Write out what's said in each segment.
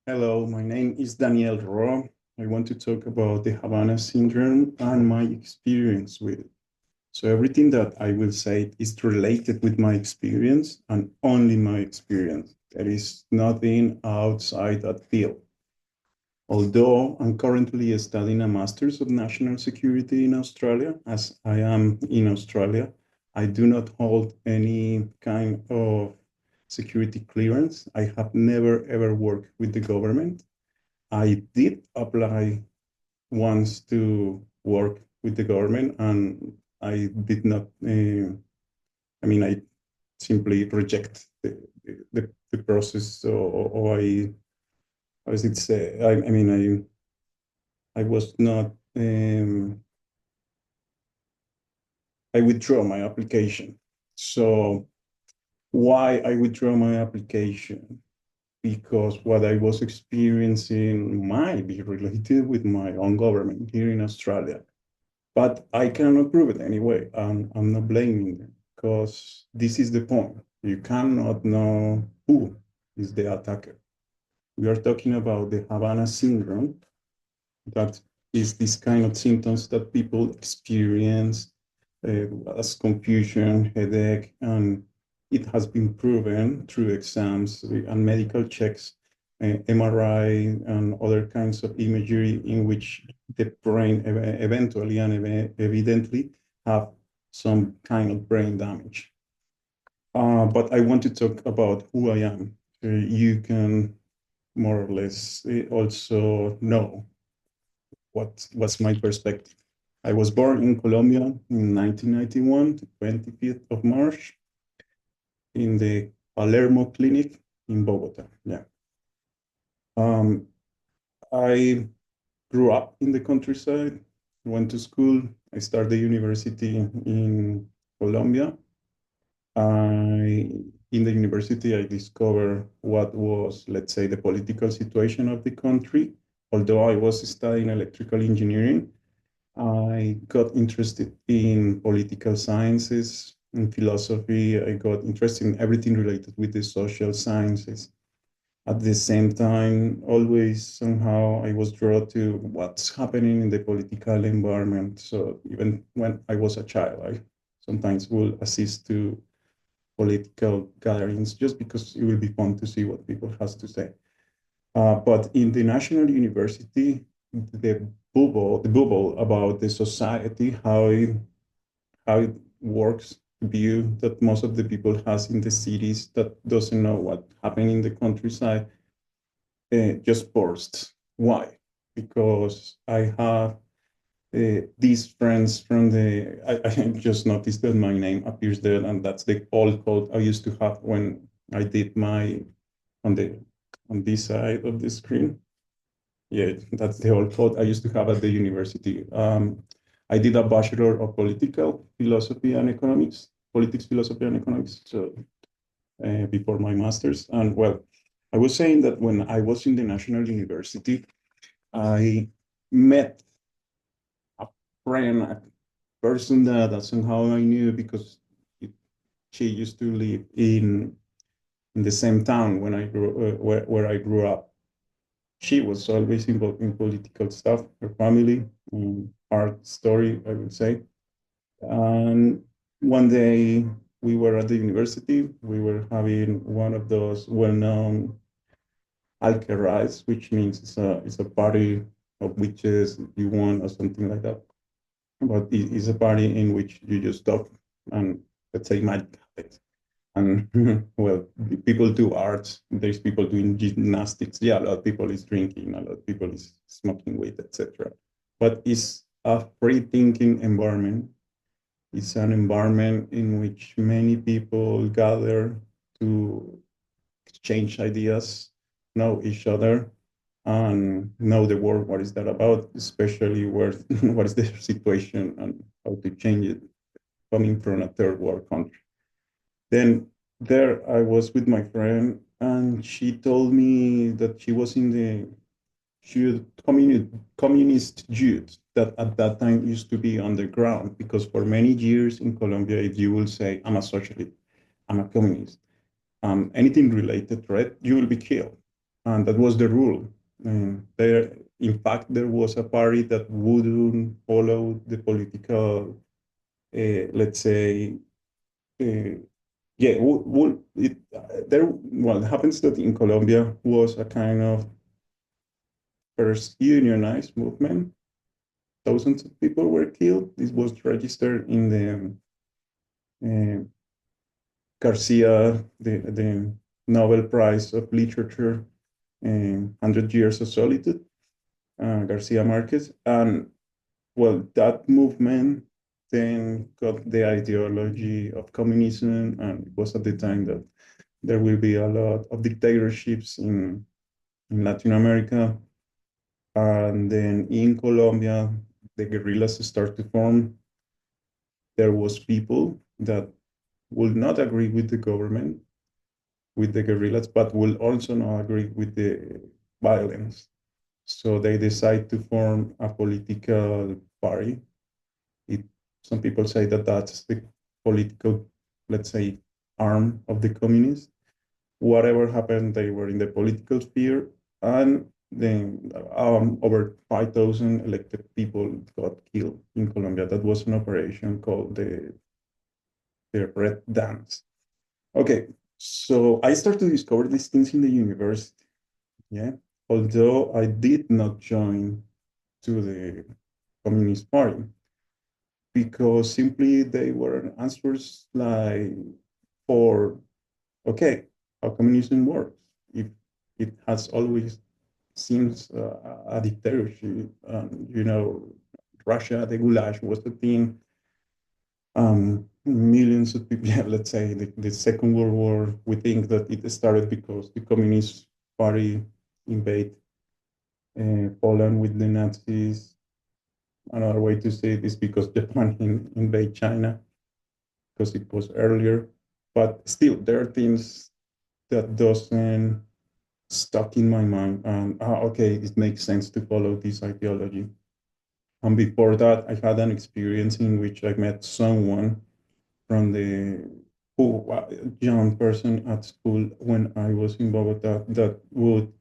Hello, my name is Danielle Ro. I want to talk about the Havana Syndrome and my experience with it. So everything that I will say is related with my experience and only my experience. There is nothing outside that field. Although I'm currently studying a Master's of National Security in Australia, as I am in Australia, I do not hold any kind of security clearance. I have never ever worked with the government. I did apply once to work with the government, and I did not. I simply reject the process, or I, how does it say? I was not. I withdraw my application. So why I withdraw my application? Because what I was experiencing might be related with my own government here in Australia. But I cannot prove it anyway. I'm not blaming them because this is the point. You cannot know who is the attacker. We are talking about the Havana Syndrome, that is this kind of symptoms that people experience as confusion, headache, and it has been proven through exams and medical checks, MRI, and other kinds of imagery in which the brain eventually and evidently have some kind of brain damage. But I want to talk about who I am. You can more or less also know what's my perspective. I was born in Colombia in 1991, the 25th of March, in the Palermo Clinic in Bogota. Yeah. Um, I grew up in the countryside, went to school. I started university in Colombia. In the university, I discovered what was, let's say, the political situation of the country. Although I was studying electrical engineering, I got interested in political sciences and philosophy. I got interested in everything related with the social sciences. At the same time, always somehow I was drawn to what's happening in the political environment. So even when I was a child, I sometimes will assist to political gatherings just because it will be fun to see what people has to say. But in the national university, the bubble about the society, how it works, view that most of the people has in the cities that doesn't know what happening in the countryside, just bursts. Why? Because I have these friends from I just noticed that my name appears there, and that's the old code I used to have when I did my on the on this side of the screen. Yeah, that's the old code I used to have at the university. I did a bachelor of political philosophy and economics, politics, philosophy, and economics. So before my master's, and well, I was saying that when I was in the national university, I met a friend, a person that somehow I knew because it, she used to live in the same town when I grew where I grew up. She was always involved in political stuff, her family, hard story, I would say. And one day we were at the university, we were having one of those well-known alcaraz, which means it's a party of witches you want or something like that. But it's a party in which you just talk and let's say magic happens. And well, people do arts. There's people doing gymnastics. Yeah, a lot of people is drinking. A lot of people is smoking weed, etc. But it's a free thinking environment. It's an environment in which many people gather to exchange ideas, know each other, and know the world. What is that about? Especially where what is the situation and how to change it coming from a third world country. Then there I was with my friend, and she told me that she was in the communist youth that at that time used to be underground because for many years in Colombia, if you will say, I'm a socialist, I'm a communist, anything related to it, you will be killed. and that was the rule. There, in fact, there was a party that wouldn't follow the political, let's say, uh, yeah, there. Well, it happens that in Colombia was a kind of first unionized movement. Thousands of people were killed. This was registered in the uh, Garcia, the Nobel Prize of Literature, 100 Years of Solitude, Garcia Marquez. And well, that movement then got the ideology of communism, and it was at the time that there will be a lot of dictatorships in Latin America. And then in Colombia, the guerrillas start to form. There was people that will not agree with the government, with the guerrillas, but will also not agree with the violence. So they decide to form a political party. It, some people say that that's the political, let's say, arm of the communists. Whatever happened, they were in the political sphere, and then over 5,000 elected people got killed in Colombia. That was an operation called the Red Dance. Okay, so I started to discover these things in the university. Yeah, although I did not join to the Communist Party because simply they were answers like for okay, how communism works. If it has always seems a dictatorship, Russia, the Gulag was the thing. Millions of people, yeah, let's say the Second World War, we think that it started because the Communist Party invaded Poland with the Nazis. Another way to say it is because Japan invaded China because it was earlier. But still, there are things that doesn't stuck in my mind. And okay, it makes sense to follow this ideology. And before that, I had an experience in which I met someone from the young person at school when I was in Bogota that would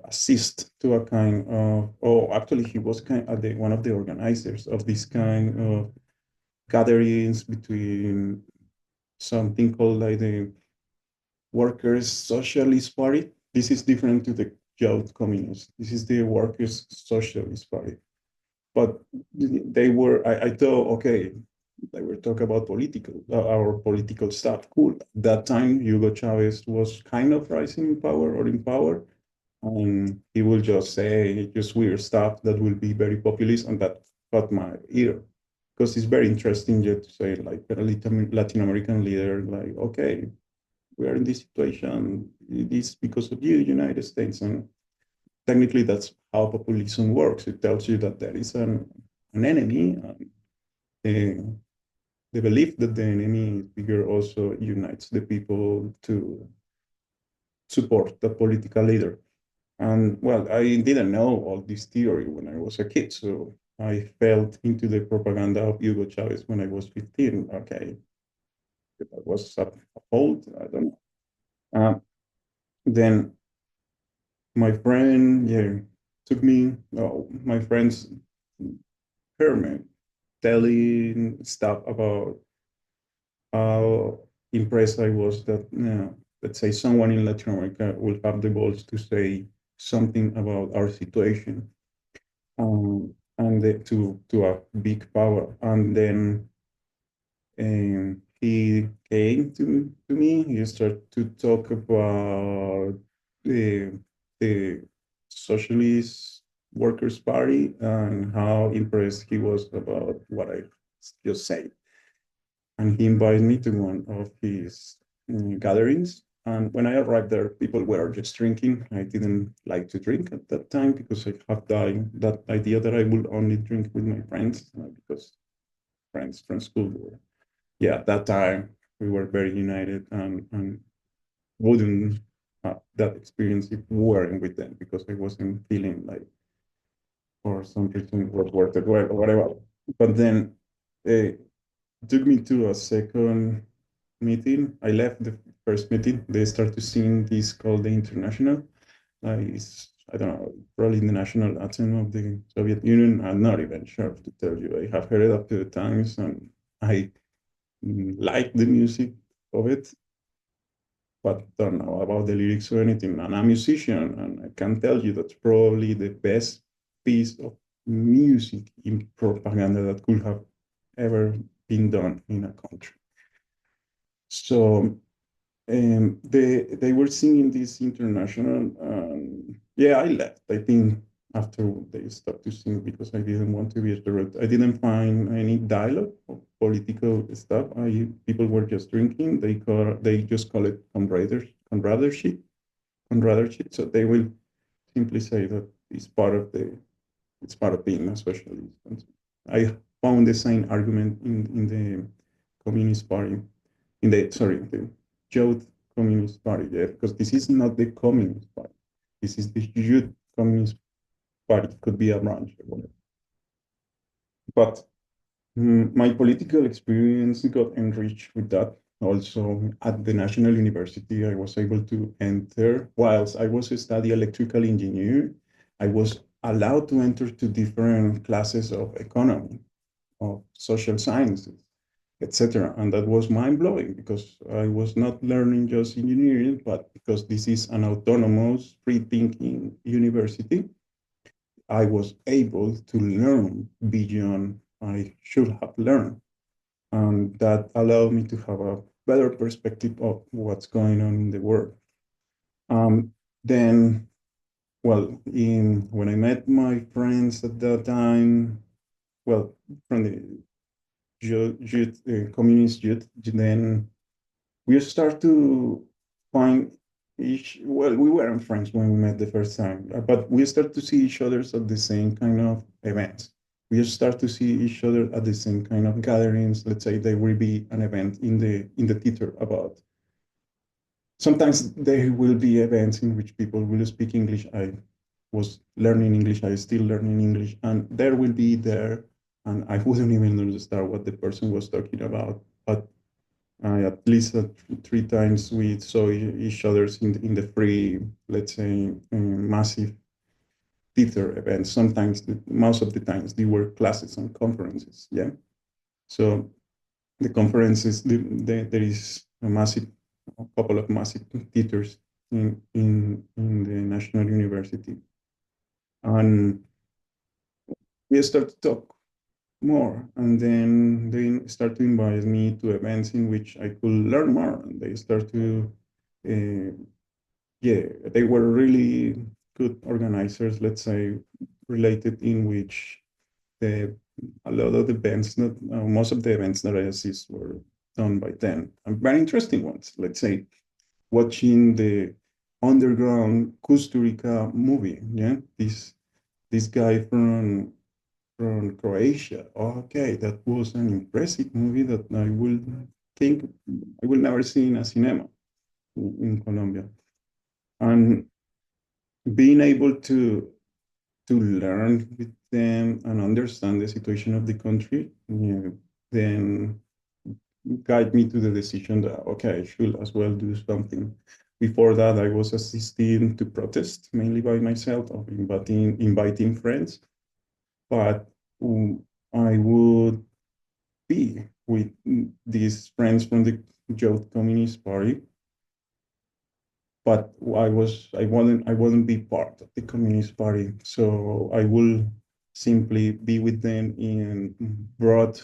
assist to a kind of, oh, actually, he was one of the organizers of this kind of gatherings between something called like the Workers' Socialist Party. This is different to the Youth Communist. This is the Workers' Socialist Party. But they were, I thought, okay, they were talking about our political stuff. Cool. That time, Hugo Chavez was kind of rising in power or in power. And he will just say just weird stuff that will be very populist, and that caught my ear. Because it's very interesting just to say, like, a Latin American leader, like, okay, we are in this situation, it is because of you, United States. And technically, that's how populism works. It tells you that there is an enemy. And, the belief that the enemy is bigger also unites the people to support the political leader. And well, I didn't know all this theory when I was a kid, so I fell into the propaganda of Hugo Chavez when I was 15. Okay, that was a fault, I don't know. Then my friend, yeah, took me, oh, my friends heard me telling stuff about how impressed I was that, let's say, someone in Latin America will have the balls to say something about our situation, and to a big power. And then he came to me. He started to talk about the Socialist Workers' Party and how impressed he was about what I just said. And he invited me to one of his gatherings. And when I arrived there, people were just drinking. I didn't like to drink at that time because I have that idea that I would only drink with my friends because friends from school were, yeah, at that time we were very united and wouldn't have that experience if we weren't with them because I wasn't feeling like for some reason it was worth it or whatever. But then it took me to a second meeting. I left the first meeting. They started to sing this called the International. I don't know, probably the national anthem of the Soviet Union. I'm not even sure to tell you. I have heard it a few times and I like the music of it, but don't know about the lyrics or anything. And I'm a musician, and I can tell you that's probably the best piece of music in propaganda that could have ever been done in a country. So they were singing this international. Yeah, I left. I think after they stopped to sing because I didn't want to be interrupted. I didn't find any dialogue or political stuff. People were just drinking. They just call it comradeship. So they will simply say that it's part of being a socialist. And I found the same argument in the Communist Party, the Youth Communist Party, yeah, because this is not the Communist Party. This is the Youth Communist Party. It could be a branch or whatever. But my political experience got enriched with that. Also, at the National University, I was able to enter, whilst I was a study electrical engineer, I was allowed to enter to different classes of economy, of social sciences, etc. And that was mind blowing because I was not learning just engineering, but because this is an autonomous, free thinking university, I was able to learn beyond I should have learned. And that allowed me to have a better perspective of what's going on in the world. Um, then, well, when I met my friends at that time, well, from the communist youth, then we start to find well, we weren't friends when we met the first time, but we start to see each other at the same kind of events. We start to see each other at the same kind of gatherings. Let's say there will be an event in the theater about. Sometimes there will be events in which people will speak English. I was learning English. I still learning English, and there will be there, and I wouldn't even understand what the person was talking about. But at least three times we saw each other in the free, let's say, massive theater events. Sometimes, most of the times, they were classes and conferences. Yeah. So the conferences, there is a couple of massive theaters in the National University. And we start to talk more. And then they start to invite me to events in which I could learn more. And they start to, uh, yeah, they were really good organizers, let's say, related in which the a lot of the events that most of the events that I assist were done by them, and very interesting ones. Let's say watching the underground Kusturica movie. Yeah, this guy from Croatia. Okay, that was an impressive movie that I will think I will never see in a cinema in Colombia. And being able to learn with them and understand the situation of the country, yeah, then guide me to the decision that okay, I should as well do something. Before that, I was assisting to protest mainly by myself, of inviting friends, but I would be with these friends from the Youth Communist Party, but I wouldn't be part of the Communist Party. So I will simply be with them in broad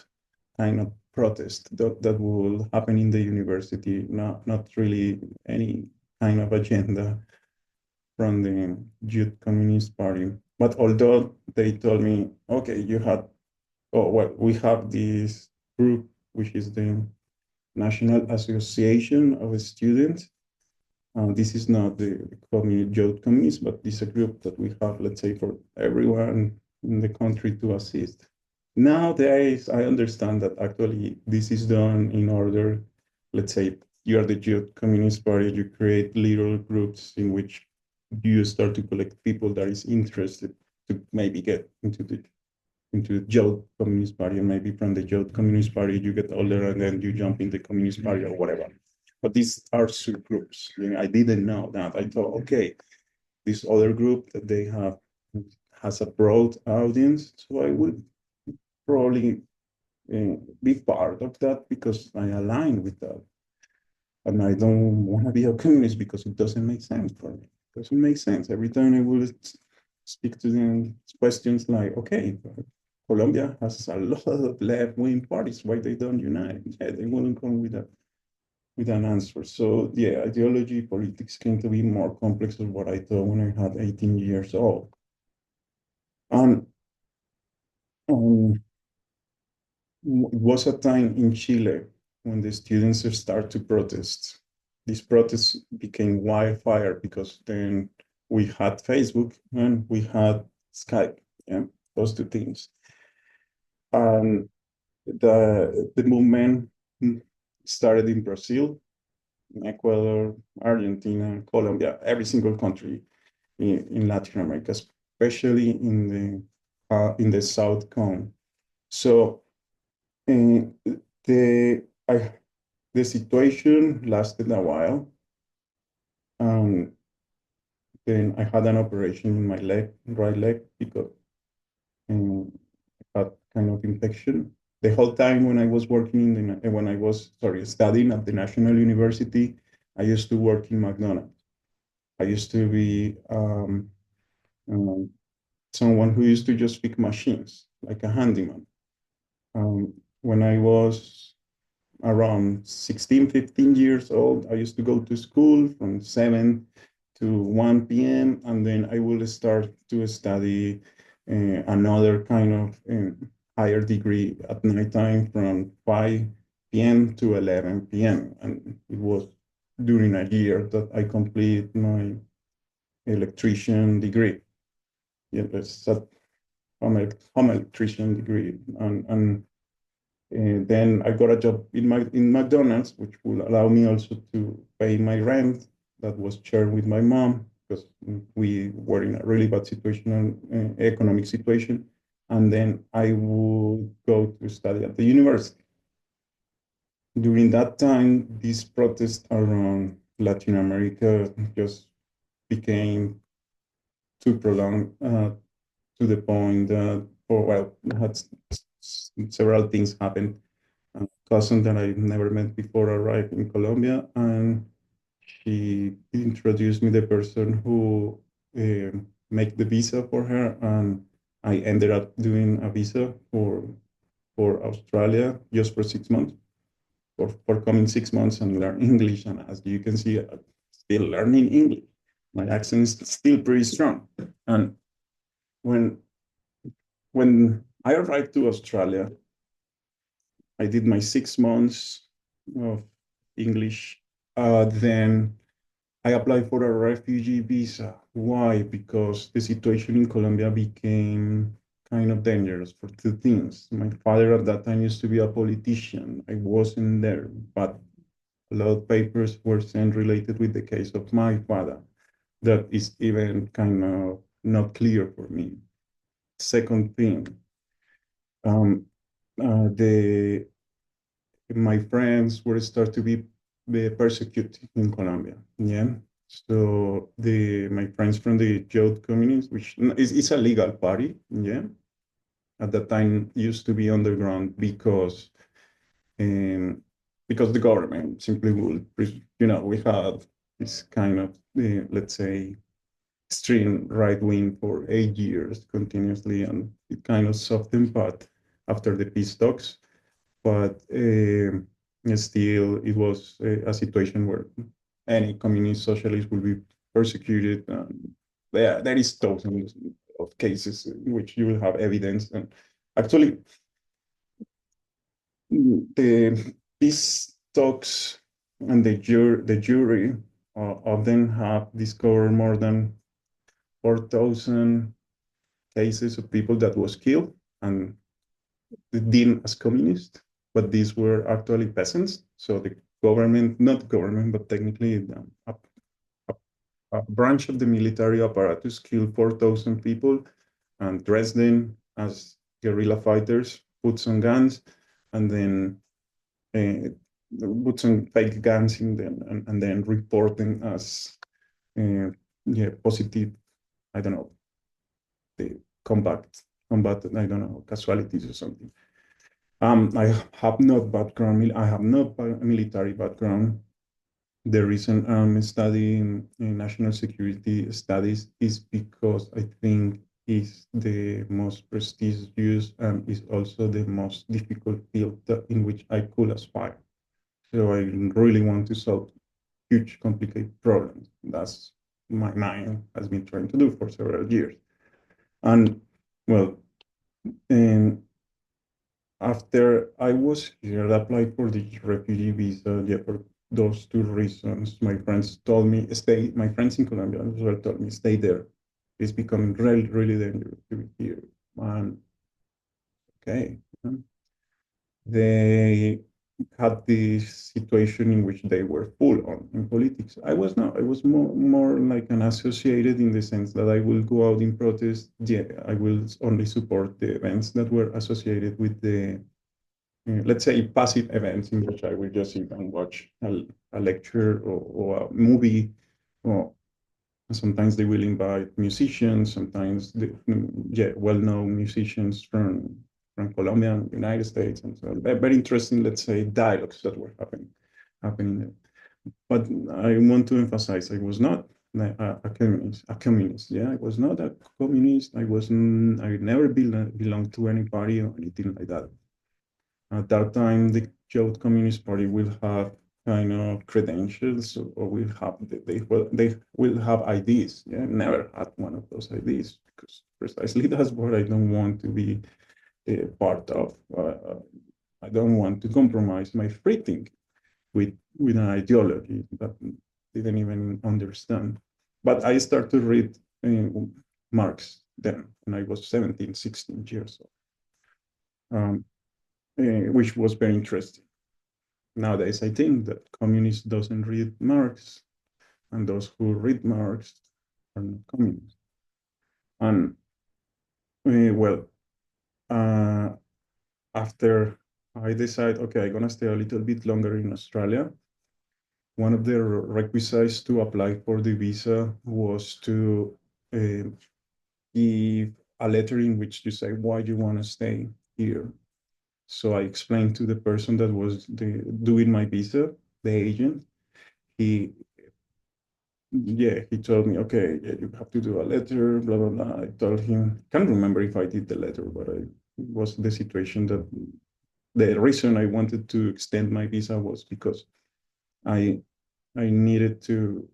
kind of protest that will happen in the university, not really any kind of agenda from the Youth Communist Party. But although they told me, okay, oh well, we have this group which is the National Association of Students. This is not the youth communists, but this is a group that we have, let's say, for everyone in the country to assist. Nowadays, I understand that actually this is done in order, let's say, you are the Youth Communist Party, you create little groups in which you start to collect people that is interested to maybe get into the Youth Communist Party, and maybe from the Youth Communist Party you get older and then you jump in the Communist Party or whatever. But these are subgroups. I didn't know that. I thought, okay, this other group that they have has a broad audience. So I would probably be part of that because I align with that. And I don't want to be a communist because it doesn't make sense for me. It doesn't make sense. Every time I will speak to them, questions like, okay, Colombia has a lot of left-wing parties. Why they don't unite? Yeah, they wouldn't come with an answer. So yeah, ideology, politics came to be more complex than what I thought when I had 18 years old. And um, it was a time in Chile when the students start to protest. These protests became wildfire because then we had Facebook and we had Skype, yeah, those two things. And the movement started in Brazil, Ecuador, Argentina, Colombia, every single country in Latin America, especially in the South Cone. So uh, the I, the situation lasted a while. Um, then I had an operation in my leg, right leg, because I had kind of infection. The whole time when I was working when I was, sorry, studying at the National University, I used to work in McDonald's. I used to be um, someone who used to just fix machines, like a handyman. When I was around 16, 15 years old, I used to go to school from 7 to 1 p.m. And then I will start to study another kind of higher degree at nighttime from 5 p.m. to 11 p.m. And it was during a year that I completed my electrician degree. Yeah, that's a home electrician degree. And then I got a job in McDonald's, which will allow me also to pay my rent that was shared with my mom because we were in a really bad situation, economic situation. And then I would go to study at the university. During that time, these protests around Latin America just became too prolonged to the point that, oh, well, had several things happen. A cousin that I never met before arrived in Colombia, and she introduced me the person who make the visa for her, and I ended up doing a visa for Australia just for 6 months, for coming 6 months and learn English. And as you can see, I'm still learning English. My accent is still pretty strong. And when when I arrived to Australia, I did my 6 months of English. Then I applied for a refugee visa. Why? Because the situation in Colombia became kind of dangerous for two things. My father at that time used to be a politician. I wasn't there, but a lot of papers were sent related with the case of my father. That is even kind of not clear for me. Second thing, um, the my friends were start to be persecuted in Colombia. Yeah. So my friends from the youth communities, which is a legal party, yeah, at that time used to be underground um, because the government simply would, we had this kind of, let's say, extreme right wing for 8 years continuously, and it kind of softened, but after the peace talks, but still it was a situation where any communist socialist will be persecuted. There is thousands of cases in which you will have evidence. And actually, the peace talks and the jury of them have discovered more than 4,000 cases of people that was killed and deemed as communist, but these were actually peasants. So the government, not government, but technically a, a branch of the military apparatus killed 4,000 people and dressed them as guerrilla fighters, put some guns, and then uh, put some fake guns in them, and then report them as yeah, positive, I don't know, the combat, I don't know, casualties or something. I have not background, I have not military background. The reason I'm studying national security studies is because I think it's the most prestigious and is also the most difficult field in which I could aspire. So I really want to solve huge, complicated problems. That's my mind has been trying to do for several years. And well, and after I was here, I applied for the refugee visa. Yeah, for those two reasons, my friends told me stay. My friends in Colombia as well told me stay there. It's becoming really, really dangerous to be here. And okay, they had this situation in which they were full on in politics. I was not. I was more like an associated in the sense that I will go out in protest. Yeah, I will only support the events that were associated with the let's say passive events in which I will just sit and watch a lecture or a movie, or sometimes they will invite musicians, sometimes yeah, well-known musicians from Colombia and United States, and so very interesting, let's say, dialogues that were happening there. But I want to emphasize, I was not a communist. A communist, yeah, I was not a communist. I never belonged to any party or anything like that. At that time, the Youth Communist Party will have kind of credentials, or will have they will have IDs. Yeah, never had one of those IDs because precisely that's what I don't want to be part of. I don't want to compromise my free thinking with an ideology that didn't even understand. But I started to read Marx then when I was 17, 16 years old, which was very interesting. Nowadays, I think that communists doesn't read Marx, and those who read Marx are not communists. And well, uh, after I decide, okay, I'm gonna stay a little bit longer in Australia. One of the requisites to apply for the visa was to uh, give a letter in which you say why you want to stay here. So I explained to the person that was doing my visa, the agent. He Yeah, he told me, okay, yeah, you have to do a letter, blah, blah, blah. I told him, can't remember if I did the letter, but it was the situation that the reason I wanted to extend my visa was because I I needed to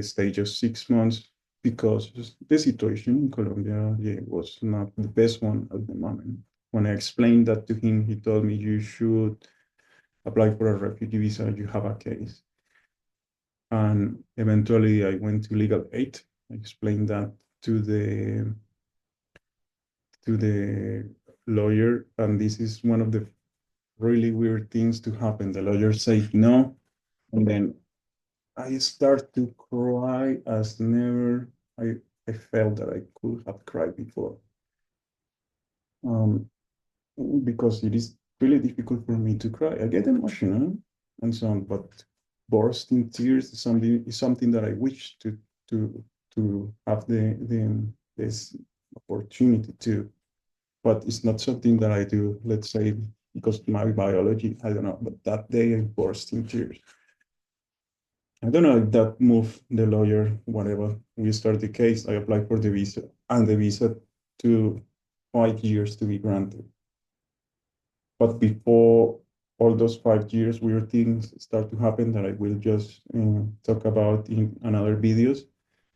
stay just 6 months because the situation in Colombia, yeah, was not the best one at the moment. When I explained that to him, he told me you should apply for a refugee visa, you have a case. And eventually I went to legal aid. I explained that to the lawyer, and this is one of the really weird things to happen. The lawyer said no, and then I start to cry as never I felt that I could have cried before. Um, because it is really difficult for me to cry. I get emotional and so on, but burst in tears is something that I wish to to have the this opportunity to, but it's not something that I do. Let's say because my biology, I don't know, but that day I burst in tears. I don't know if that moved the lawyer, whatever. We start the case. I apply for the visa, and the visa to 5 years to be granted. But before all those 5 years, weird things start to happen that I will just talk about in another videos.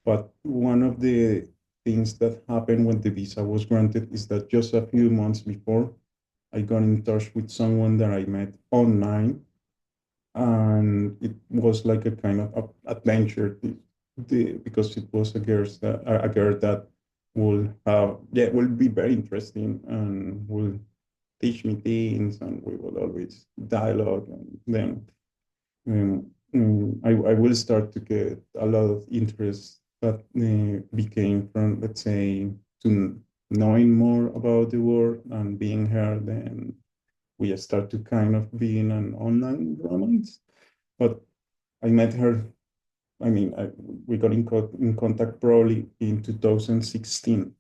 But one of the things that happened when the visa was granted is that just a few months before, I got in touch with someone that I met online, and it was like a kind of adventure because it was a girl that will be very interesting and will teach me things, and we will always dialogue. And then I will start to get a lot of interest that became from, let's say, to knowing more about the world and being here. Then we start to kind of be in an online romance. But I met her I mean, we got in contact probably in 2016.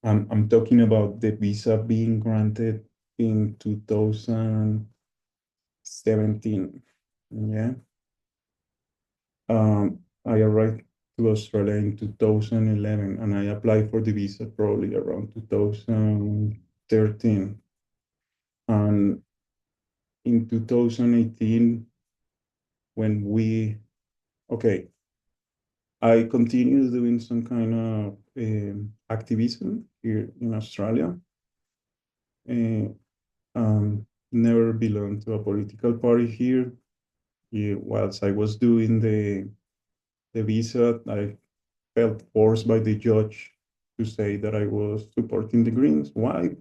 I'm talking about the visa being granted in 2017. Yeah. I arrived to Australia in 2011 and I applied for the visa probably around 2013. And in 2018, when okay, I continued doing some kind of activism here in Australia. Uh, Never belonged to a political party here. Yeah, whilst I was doing the visa, I felt forced by the judge to say that I was supporting the Greens. Why?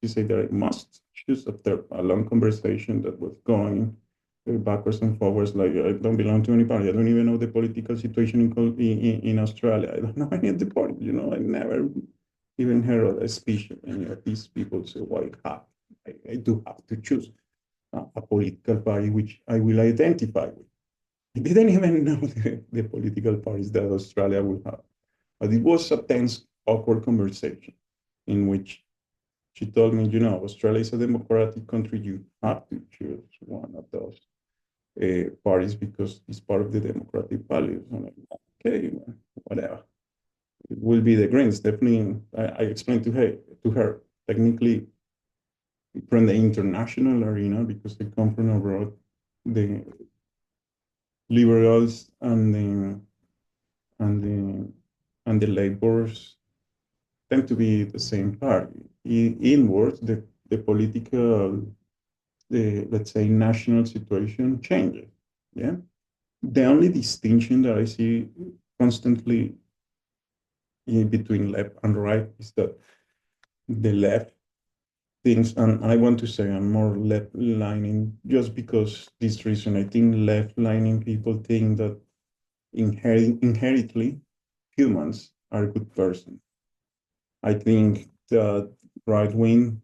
She said that I must choose after a long conversation that was going backwards and forwards. Like I don't belong to any party. I don't even know the political situation in Australia. I don't know any of the parties. You know, I never even heard of a speech of any of these people. So I do have to choose a political party which I will identify with. I didn't even know the political parties that Australia will have. But it was a tense, awkward conversation in which she told me, Australia is a democratic country. You have to choose one of those parties because it's part of the democratic values. I'm like, okay, well, whatever. It will be the Greens. Definitely, I explained to her, technically from the international arena because I come from abroad, the liberals and the and the labours tend to be the same party. Inwards, the political, let's say, national situation changes. Yeah. The only distinction that I see constantly in between left and right is that the left thinks, and I want to say I'm more left lining just because this reason. I think left lining people think that inherently humans are a good person. I think that right wing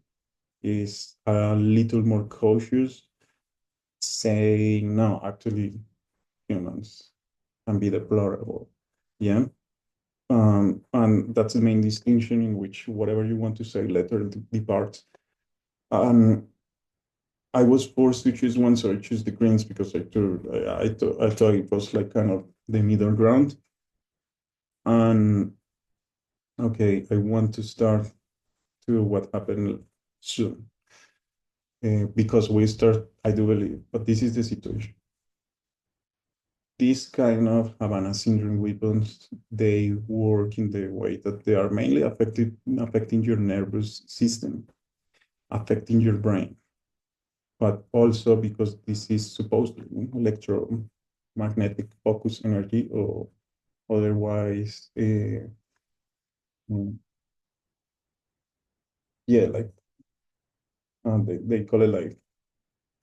is a little more cautious, saying no, actually humans can be deplorable. Yeah. And that's the main distinction in which whatever you want to say later departs. Um, I was forced to choose one, so I choose the Greens because I thought it was like kind of the middle ground. And okay, I want to start to what happened soon because we start, I do believe, but this is the situation. These kind of Havana Syndrome weapons, they work in the way that they are mainly affecting your nervous system, affecting your brain, but also because this is supposedly electromagnetic focus energy or otherwise, mm, yeah, like they call it like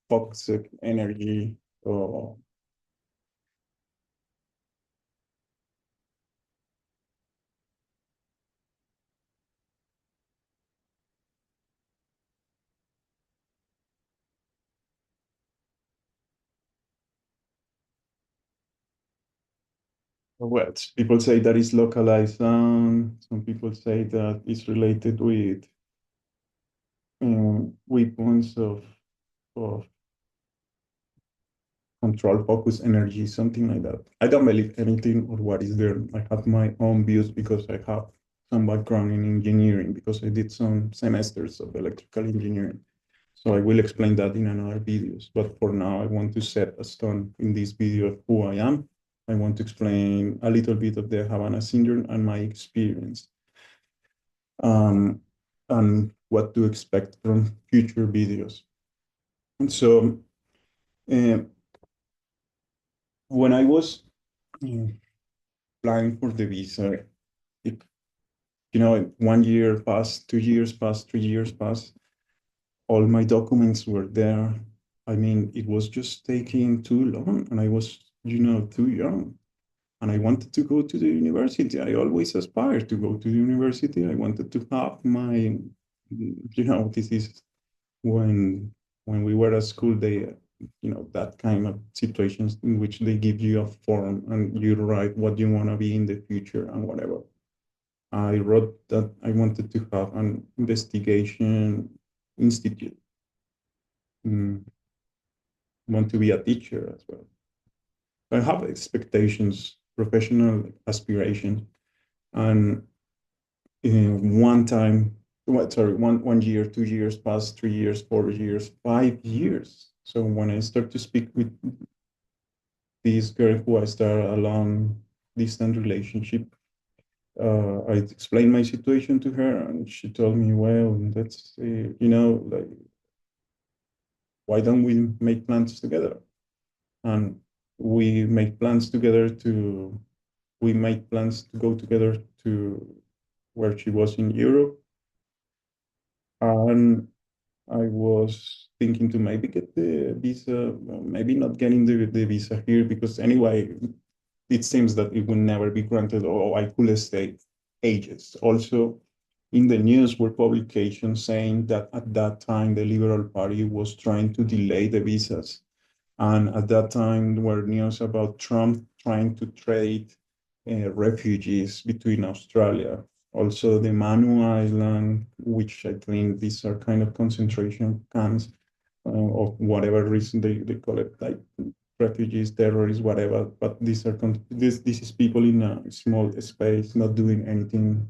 focus energy or well, people say that is localized sound. Some people say that it's related with weapons of control, focus, energy, something like that. I don't believe anything or what is there. I have my own views because I have some background in engineering because I did some semesters of electrical engineering. So I will explain that in another videos. But for now, I want to set a stone in this video of who I am. I want to explain a little bit of the Havana Syndrome and my experience, um, and what to expect from future videos. And so uh, when I was uh, applying for the visa, it, 1 year passed, 2 years passed, 3 years passed. All my documents were there. I mean, it was just taking too long, and I was, too young. And I wanted to go to the university. I always aspired to go to the university. I wanted to have my, this is when we were at school, that kind of situations in which they give you a form and you write what you want to be in the future and whatever. I wrote that I wanted to have an investigation institute. Mm, want to be a teacher as well. I have expectations, professional aspirations, and one time, sorry, one year, 2 years passed, 3 years, 4 years, 5 years. So when I start to speak with this girl who I start a long distance relationship, I explained my situation to her, and she told me, "Well, that's like, why don't we make plans together?" And we make plans together to we made plans to go together to where she was in Europe, and I was thinking to maybe get the visa, maybe not getting the visa here because anyway, it seems that it will never be granted, or I could stay ages. Also, in the news were publications saying that at that time the Liberal Party was trying to delay the visas. And at that time were news about Trump trying to trade refugees between Australia. Also the Manu Island, which I think these are kind of concentration camps of whatever reason they call it, like refugees, terrorists, whatever. But these are this is people in a small space, not doing anything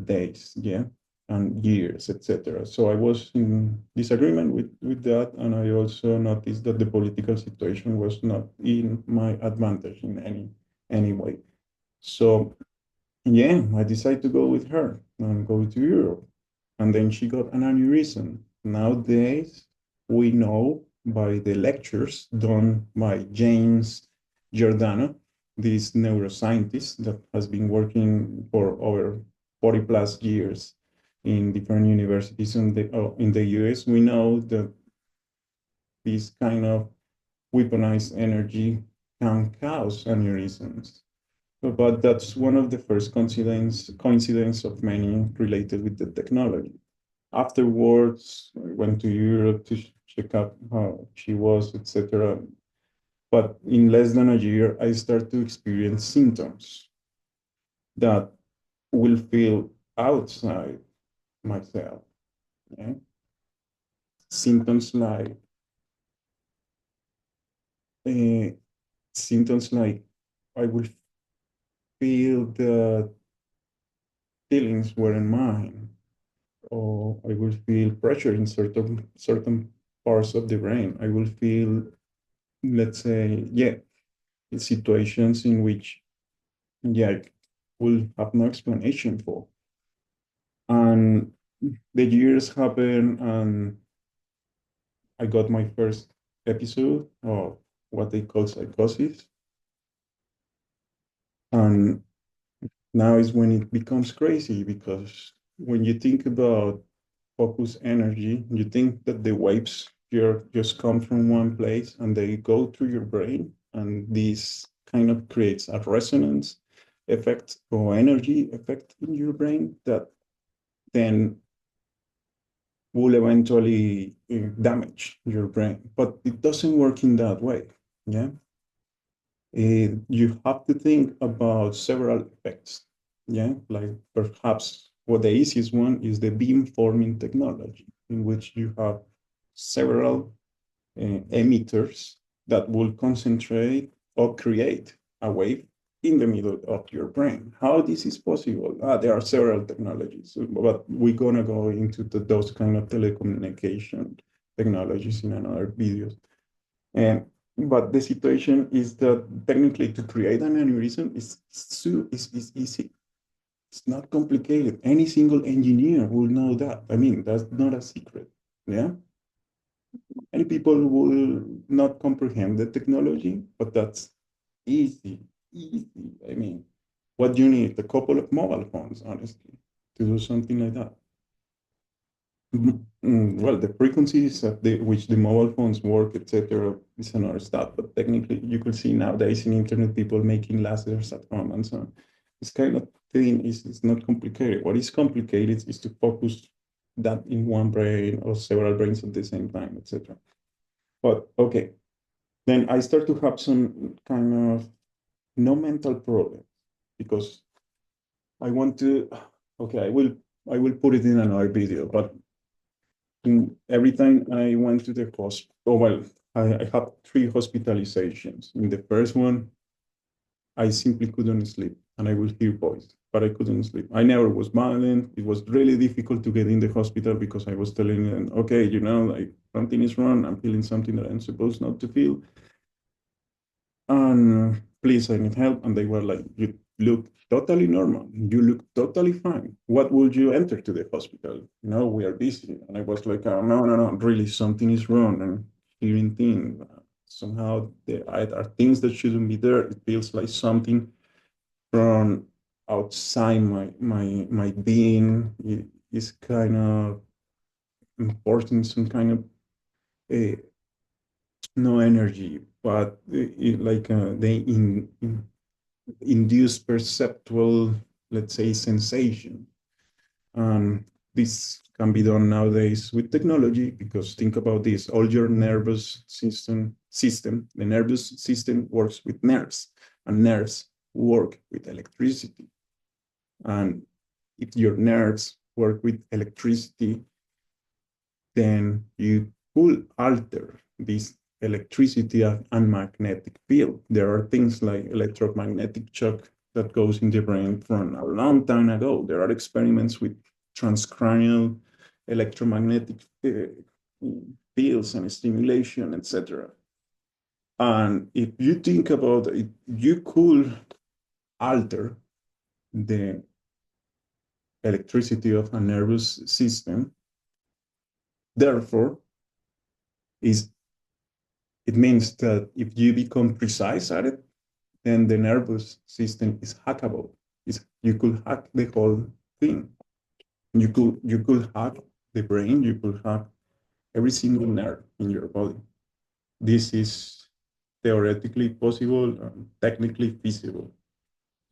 days, yeah, and years, etc. So I was in disagreement with that, and I also noticed that the political situation was not in my advantage in any way. So yeah, I decided to go with her and go to Europe. And then she got an aneurysm. Nowadays, we know by the lectures done by James Giordano, this neuroscientist that has been working for over 40 plus years in different universities in the US. We know that this kind of weaponized energy can cause aneurysms. But that's one of the first coincidence of many related with the technology. Afterwards, I went to Europe to check up how she was, etc. But in less than a year, I start to experience symptoms that will feel outside myself. Yeah? Symptoms like uh, symptoms like I will feel the feelings weren't mine, or I will feel pressure in certain parts of the brain. I will feel, let's say, yeah, situations in which, yeah, I will have no explanation for. And the years happen, and I got my first episode of what they call psychosis. And now is when it becomes crazy because when you think about focus energy, you think that the waves just come from one place and they go through your brain, and this kind of creates a resonance effect or energy effect in your brain that then will eventually damage your brain. But it doesn't work in that way. Yeah. You have to think about several effects. Yeah. Like perhaps what the easiest one is the beam forming technology, in which you have several emitters that will concentrate or create a wave in the middle of your brain. How this is possible? There are several technologies, but we're gonna go into those kind of telecommunication technologies in another videos. And but the situation is that technically to create an aneurysm is easy. It's not complicated. Any single engineer will know that. I mean, that's not a secret. Yeah. Many people will not comprehend the technology, but that's easy, easy. I mean, what you need, a couple of mobile phones, honestly, to do something like that. Well, the frequencies at which the mobile phones work, etc., is another stuff. But technically, you could see nowadays in internet people making lasers at home and so on. This kind of thing is not complicated. What is complicated is to focus that in one brain or several brains at the same time, etc. But okay, Then I start to have some kind of no mental problem because I want to, okay, I will put it in another video, but every time I went to the hospital, oh, well, I had three hospitalizations. In the first one, I simply couldn't sleep and I would hear voice, but I couldn't sleep. I never was violent. It was really difficult to get in the hospital because I was telling them, okay, like something is wrong. I'm feeling something that I'm supposed not to feel. And please, I need help. And they were like, you look totally normal. You look totally fine. What would you enter to the hospital? We are busy. And I was like, oh, no, no, no, really, something is wrong. And hearing things, somehow there are things that shouldn't be there. It feels like something from outside my being is kind of important, some kind of uh, no energy, but like they induce perceptual, let's say, sensation. And this can be done nowadays with technology because think about this: all your nervous system, the nervous system works with nerves, and nerves work with electricity. And if your nerves work with electricity, then you could alter this electricity and magnetic field. There are things like electromagnetic shock that goes in the brain from a long time ago. There are experiments with transcranial electromagnetic fields and stimulation, etc. And if you think about it, you could alter the electricity of a nervous system. Therefore, is it means that if you become precise at it, then the nervous system is hackable. You could hack the whole thing. You could hack the brain. You could hack every single nerve in your body. This is theoretically possible and technically feasible.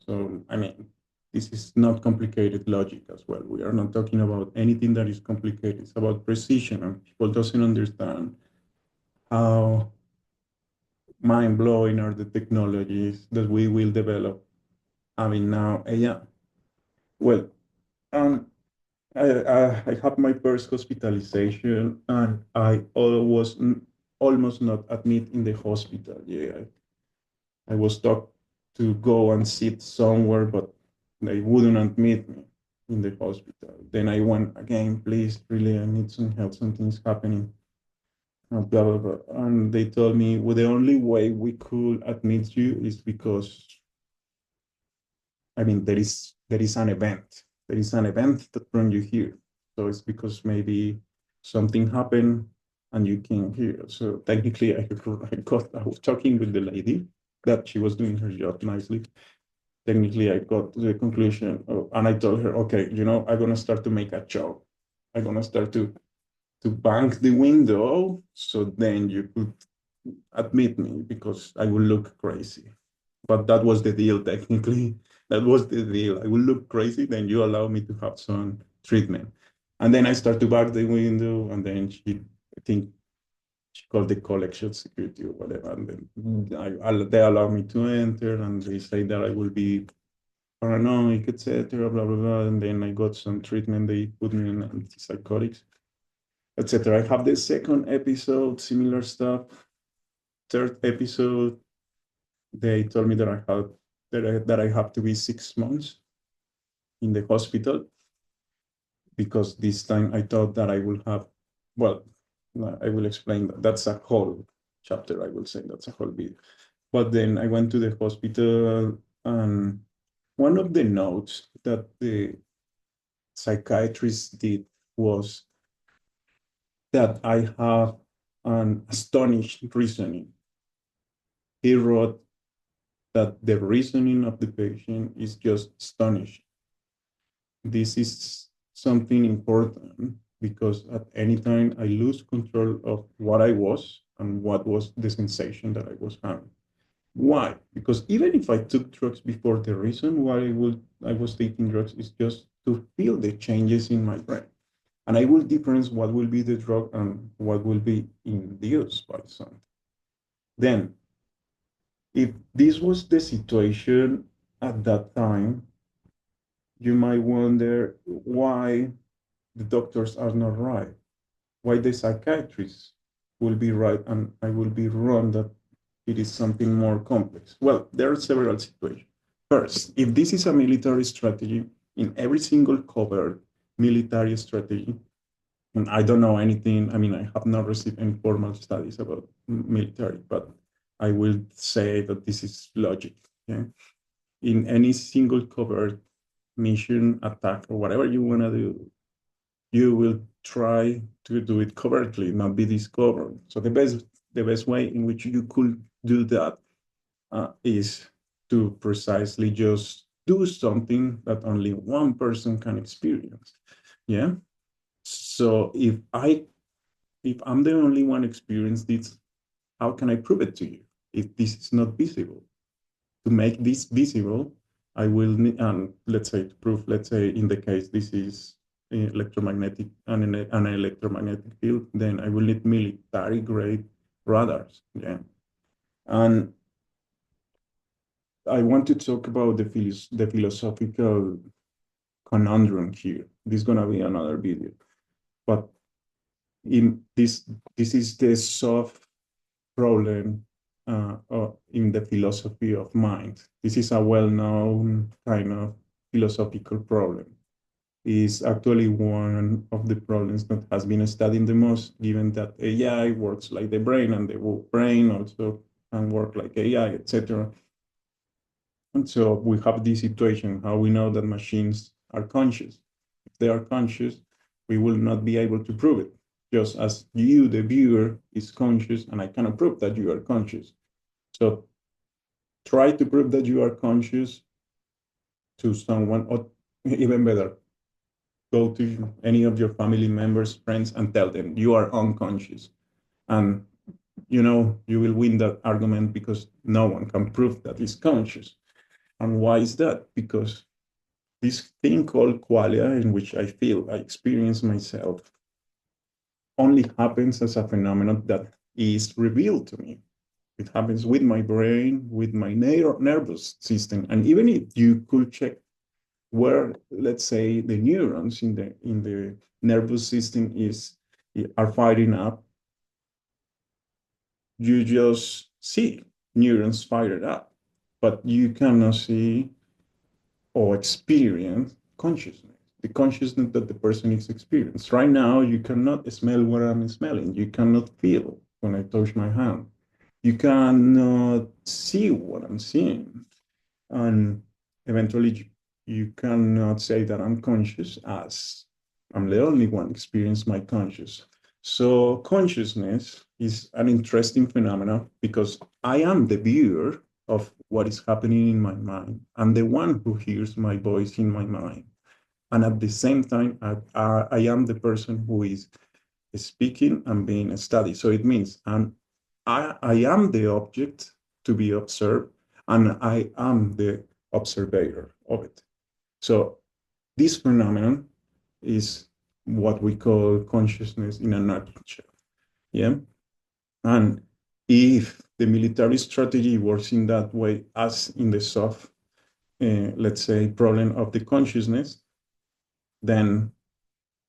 So I mean, this is not complicated logic as well. We are not talking about anything that is complicated. It's about precision, and people doesn't understand how mind-blowing are the technologies that we will develop having now AI. Well, um, I have my first hospitalization, and I was almost not admit in the hospital. Yeah, I was taught to go and sit somewhere, but they wouldn't admit me in the hospital. Then I went again, please, really, I need some help. Something's happening. Blah blah blah. And they told me, well, the only way we could admit you is because, I mean, there is an event. There is an event that brought you here. So it's because maybe something happened and you came here. So technically, I was talking with the lady that she was doing her job nicely. Technically, I got to the conclusion, and I told her, okay, I'm gonna start to make a joke. I'm gonna start to bang the window, so then you could admit me because I will look crazy. But that was the deal, technically. That was the deal. I will look crazy, then you allow me to have some treatment. And then I start to back the window, and then I think she called the collection security or whatever. And then they allow me to enter, and they say that I will be paranoid, etc., blah, blah, blah. And then I got some treatment. They put me in antipsychotics, etc. I have the second episode, similar stuff. Third episode, they told me that I have to be 6 months in the hospital because this time I thought that I will have, well, I will explain that. That's a whole chapter, I will say. That's a whole video. But then I went to the hospital, and one of the notes that the psychiatrist did was that I have an astonished reasoning. He wrote that the reasoning of the patient is just astonishing. This is something important because at any time I lose control of what I was and what was the sensation that I was having. Why? Because even if I took drugs before, the reason why I was taking drugs is just to feel the changes in my brain. And I will difference what will be the drug and what will be induced by something. Then, if this was the situation at that time, you might wonder why the doctors are not right, why the psychiatrists will be right and I will be wrong that it is something more complex. Well, there are several situations. First, if this is a military strategy, in every single covered military strategy, and I don't know anything, I mean, I have not received any formal studies about military, but I will say that this is logic. Yeah? In any single covert mission, attack, or whatever you want to do, you will try to do it covertly, not be discovered. So the best way in which you could do that is to precisely just do something that only one person can experience. Yeah. So if I'm the only one experience this, how can I prove it to you if this is not visible? To make this visible, I will need, and let's say to prove, let's say in the case this is electromagnetic and an electromagnetic field, then I will need military grade radars. Yeah. And I want to talk about the philosophical conundrum here. This is gonna be another video, but in this is the soft problem in the philosophy of mind. This is a well-known kind of philosophical problem. Is actually one of the problems that has been studied the most, given that AI works like the brain and the brain also can work like AI, etc. And so we have this situation, how we know that machines are conscious. If they are conscious, we will not be able to prove it. Just as you, the viewer, is conscious, and I cannot prove that you are conscious. So try to prove that you are conscious to someone, or even better, go to any of your family members, friends, and tell them you are unconscious. And you will win that argument because no one can prove that he's conscious. And why is that? Because this thing called qualia, in which I feel I experience myself, only happens as a phenomenon that is revealed to me. It happens with my brain, with my nervous system. And even if you could check where, let's say, the neurons in the nervous system are firing up, you just see neurons fired up, but you cannot see or experience consciousness, the consciousness that the person is experiencing. Right now, you cannot smell what I'm smelling. You cannot feel when I touch my hand. You cannot see what I'm seeing. And eventually, you cannot say that I'm conscious as I'm the only one experiencing my conscious. So consciousness is an interesting phenomenon because I am the viewer of what is happening in my mind. I'm the one who hears my voice in my mind. And at the same time, I am the person who is speaking and being studied. So it means I am the object to be observed, and I am the observer of it. So this phenomenon is what we call consciousness in a nutshell. Yeah. And if the military strategy works in that way, as in the soft, let's say, problem of the consciousness, then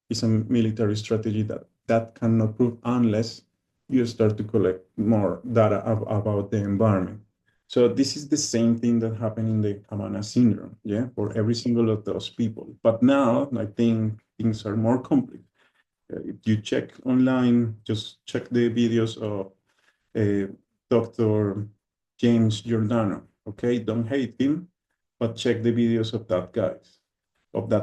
it's a military strategy that cannot prove unless you start to collect more data about the environment. So this is the same thing that happened in the Havana Syndrome, yeah, for every single of those people. But now I think things are more complex. If you check online, just check the videos of Dr. James Giordano. Okay, don't hate him, but check the videos of that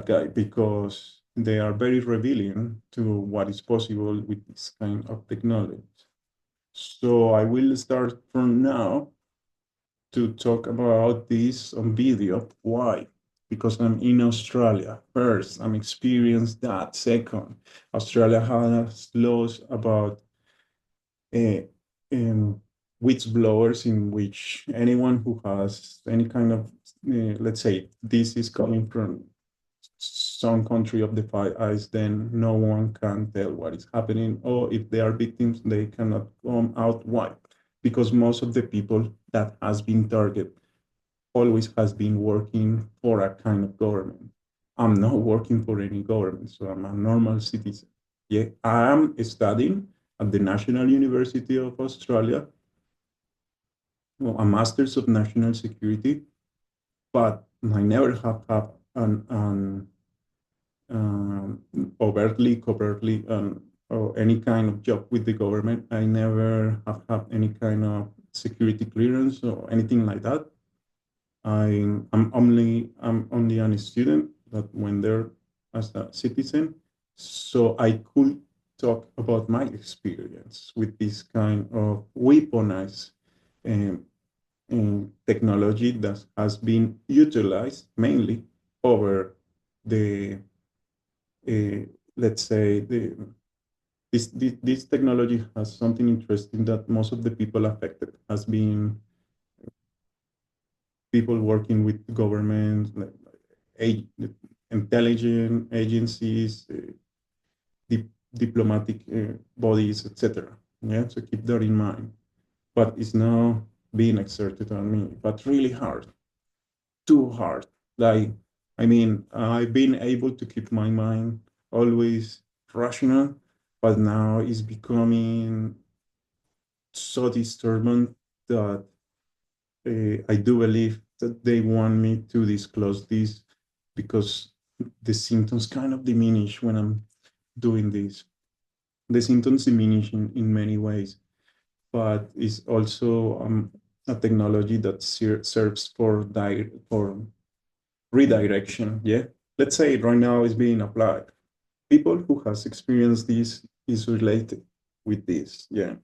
guy because they are very revealing to what is possible with this kind of technology. So I will start from now to talk about this on video. Why? Because I'm in Australia. First, I'm experienced that. Second, Australia has laws about uh, um, whistleblowers in which anyone who has any kind of, let's say, this is coming from some country of the Five Eyes, then no one can tell what is happening, or if they are victims, they cannot come out. Why? because most of the people that has been targeted always has been working for a kind of government. I'm not working for any government, so I'm a normal citizen. Yeah, I am studying at the National University of Australia, well, a Master's of National Security, but I never have had an overtly, covertly, or any kind of job with the government. I never have had any kind of security clearance or anything like that. I'm only a student that went there as a citizen, so I could talk about my experience with this kind of weaponized um, technology that has been utilized mainly over the uh, let's say this technology has something interesting that most of the people affected has been people working with government, like, a- intelligence agencies, diplomatic bodies, etc. Yeah, so keep that in mind. But it's now being exerted on me, but really hard, too hard. Like, I mean, I've been able to keep my mind always rational, but now it's becoming so disturbing that I do believe that they want me to disclose this because the symptoms kind of diminish when I'm doing this. The symptoms diminish in many ways, but it's also a technology that serves for redirection. Yeah, let's say right now is being applied. People who has experienced this is related with this. Yeah.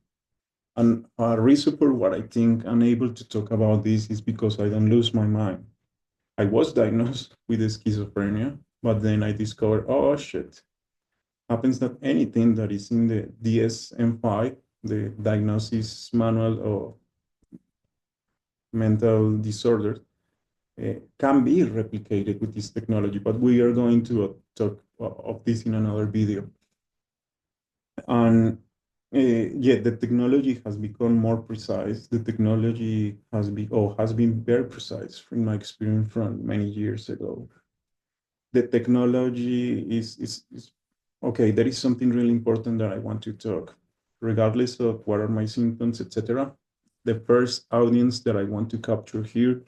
And a reason for what I think I'm able to talk about this is because I don't lose my mind. I was diagnosed with schizophrenia, but then I discovered, oh shit, happens that anything that is in the DSM-5, the Diagnosis Manual of Mental Disorders, can be replicated with this technology. But we are going to talk of this in another video. And yeah, the technology has become more precise. The technology has been very precise in my experience from many years ago. The technology is okay. There is something really important that I want to talk, regardless of what are my symptoms, etc. The first audience that I want to capture here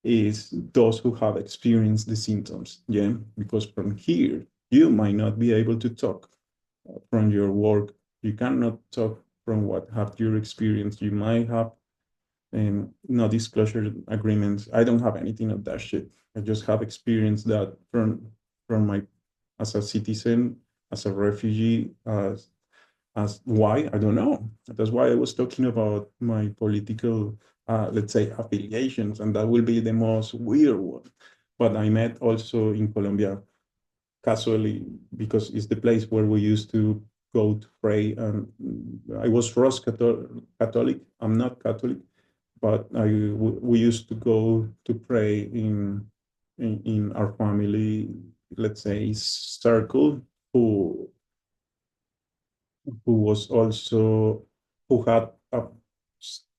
is those who have experienced the symptoms. Yeah, because from here you might not be able to talk from your work. You cannot talk from what have your experience. You might have no disclosure agreements. I don't have anything of that shit. I just have experience that from my as a citizen, as a refugee, as why I don't know. That's why I was talking about my political, let's say, affiliations, and that will be the most weird one. But I met also in Colombia casually because it's the place where we used to go to pray. And I was Rose Catholic. I'm not Catholic, but we used to go to pray in our family, let's say, circle, who who was also who had